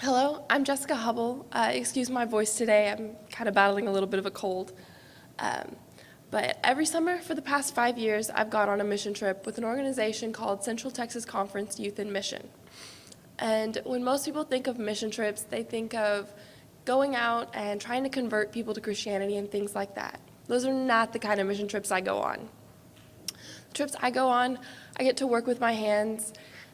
Hello, I'm Jessica Hubble. Excuse my voice today. I'm kind of battling a little bit of a cold. Um, but every summer for the past 5 years, I've gone on a mission trip with an organization called Central Texas Conference Youth in Mission. And when most people think of mission trips, they think of going out and trying to convert people to Christianity and things like that. Those are not the kind of mission trips I go on. The trips I go on, I get to work with my hands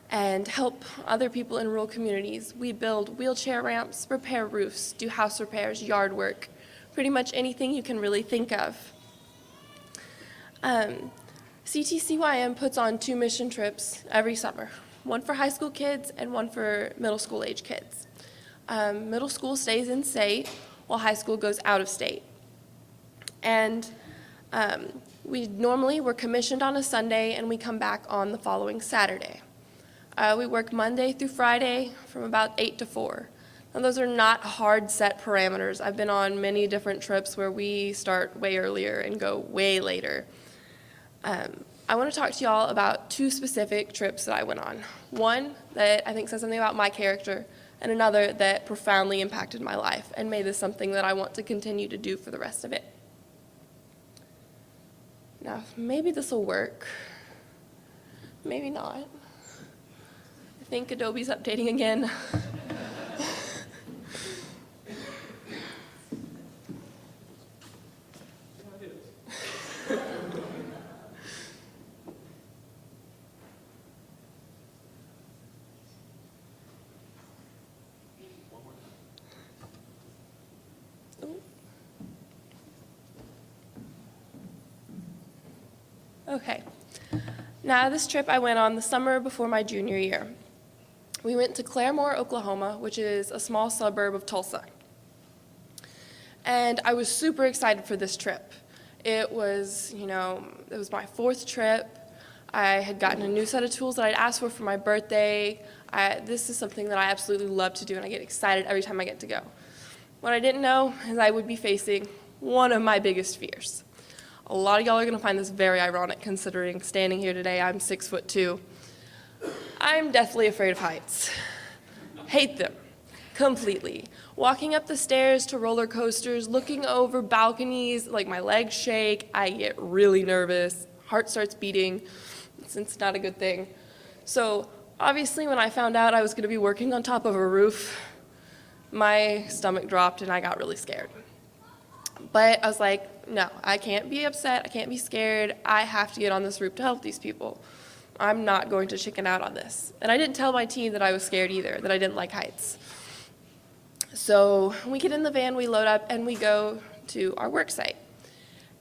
and help other people in rural communities. We build wheelchair ramps, repair roofs, do house repairs, yard work, pretty much anything you can really think of. CTCYM puts on 2 mission trips every summer, one for high school kids and one for middle school age kids. Middle school stays in state while high school goes out of state. And we're commissioned on a Sunday and we come back on the following Saturday. We work Monday through Friday from about 8 to 4. Now, those are not hard set parameters. I've been on many different trips where we start way earlier and go way later. I want to talk to y'all about 2 specific trips that I went on. One that I think says something about my character, and another that profoundly impacted my life and made this something that I want to continue to do for the rest of it. Now, maybe this will work. Maybe not. I think Adobe's updating again. Okay. Now, this trip I went on the summer before my junior year. We went to Claremore, Oklahoma, which is a small suburb of Tulsa. And I was super excited for this trip. It was my 4th trip. I had gotten a new set of tools that I'd asked for my birthday. This is something that I absolutely love to do, and I get excited every time I get to go. What I didn't know is I would be facing one of my biggest fears. A lot of y'all are going to find this very ironic, considering standing here today, I'm 6'2". I'm deathly afraid of heights. Hate them completely. Walking up the stairs to roller coasters, looking over balconies, like my legs shake, I get really nervous, heart starts beating. It's not a good thing. So obviously when I found out I was going to be working on top of a roof, my stomach dropped and I got really scared. But I was like, no, I can't be upset, I can't be scared, I have to get on this roof to help these people. I'm not going to chicken out on this. And I didn't tell my team that I was scared either, that I didn't like heights. So we get in the van, we load up, and we go to our work site.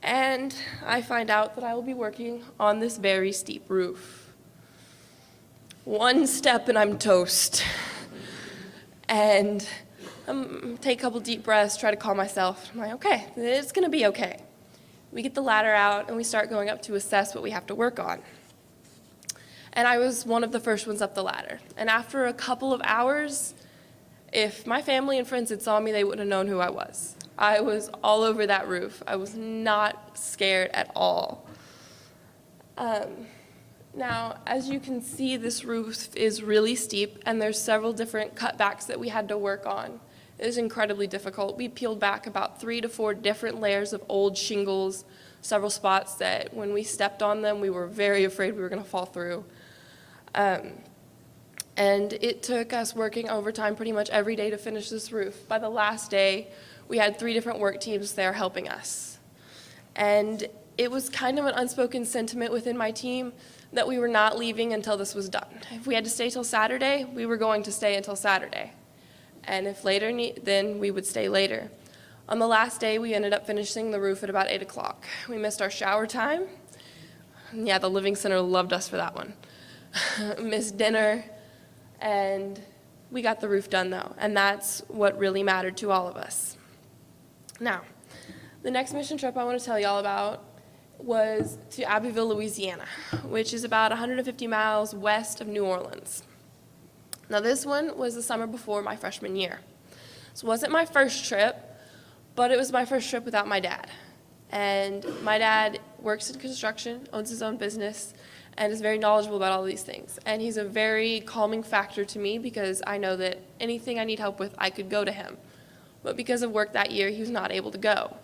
And I find out that I will be working on this very steep roof. One step and I'm toast. And take a couple deep breaths, try to calm myself. I'm like, okay, it's gonna be okay. We get the ladder out and we start going up to assess what we have to work on. And I was one of the first ones up the ladder. And after a couple of hours, if my family and friends had saw me, they wouldn't have known who I was. I was all over that roof. I was not scared at all. Now, as you can see, this roof is really steep, and there's several different cutbacks that we had to work on. It was incredibly difficult. We peeled back about 3 to 4 different layers of old shingles, several spots that when we stepped on them, we were very afraid we were going to fall through. And it took us working overtime pretty much every day to finish this roof. By the last day, we had 3 different work teams there helping us. And it was kind of an unspoken sentiment within my team that we were not leaving until this was done. If we had to stay till Saturday, we were going to stay until Saturday. And if later, then we would stay later. On the last day, we ended up finishing the roof at about 8 o'clock. We missed our shower time. Yeah, the Living Center loved us for that one. Missed dinner, and we got the roof done though, and that's what really mattered to all of us. Now, the next mission trip I want to tell y'all about was to Abbeville, Louisiana, which is about 150 miles west of New Orleans. Now, this one was the summer before my freshman year. This wasn't my first trip, but it was my first trip without my dad. And my dad works in construction, owns his own business, and is very knowledgeable about all these things. And he's a very calming factor to me because I know that anything I need help with, I could go to him. But because of work that year, he was not able to go.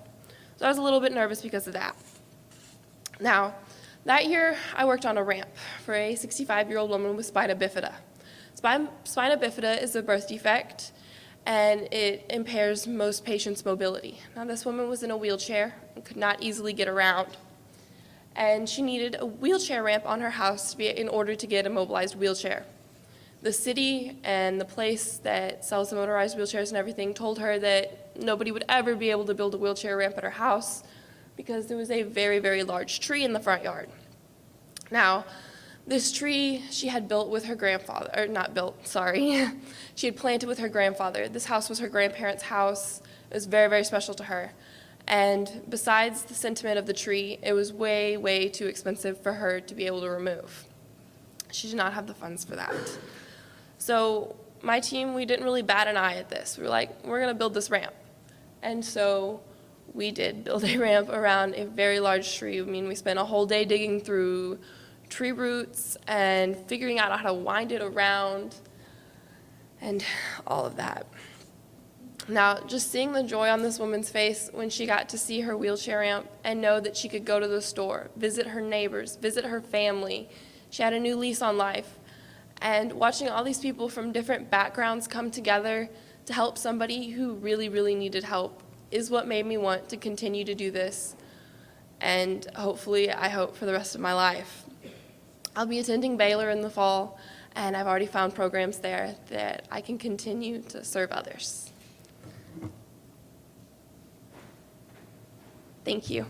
So I was a little bit nervous because of that. Now, that year, I worked on a ramp for a 65-year-old woman with spina bifida. Spina bifida is a birth defect, and it impairs most patients' mobility. Now, this woman was in a wheelchair and could not easily get around, and she needed a wheelchair ramp on her house in order to get a mobilized wheelchair. The city and the place that sells the motorized wheelchairs and everything told her that nobody would ever be able to build a wheelchair ramp at her house because there was a very, very large tree in the front yard. Now, this tree she had built with her grandfather, or not built, sorry. She had planted with her grandfather. This house was her grandparents' house. It was very, very special to her. And besides the sentiment of the tree, it was way, way too expensive for her to be able to remove. She did not have the funds for that. So my team, we didn't really bat an eye at this. We were like, we're going to build this ramp. And so we did build a ramp around a very large tree. I mean, we spent a whole day digging through tree roots and figuring out how to wind it around and all of that. Now, just seeing the joy on this woman's face when she got to see her wheelchair ramp and know that she could go to the store, visit her neighbors, visit her family. She had a new lease on life. And watching all these people from different backgrounds come together to help somebody who really, really needed help is what made me want to continue to do this. And hopefully, I hope for the rest of my life. I'll be attending Baylor in the fall, and I've already found programs there that I can continue to serve others. Thank you.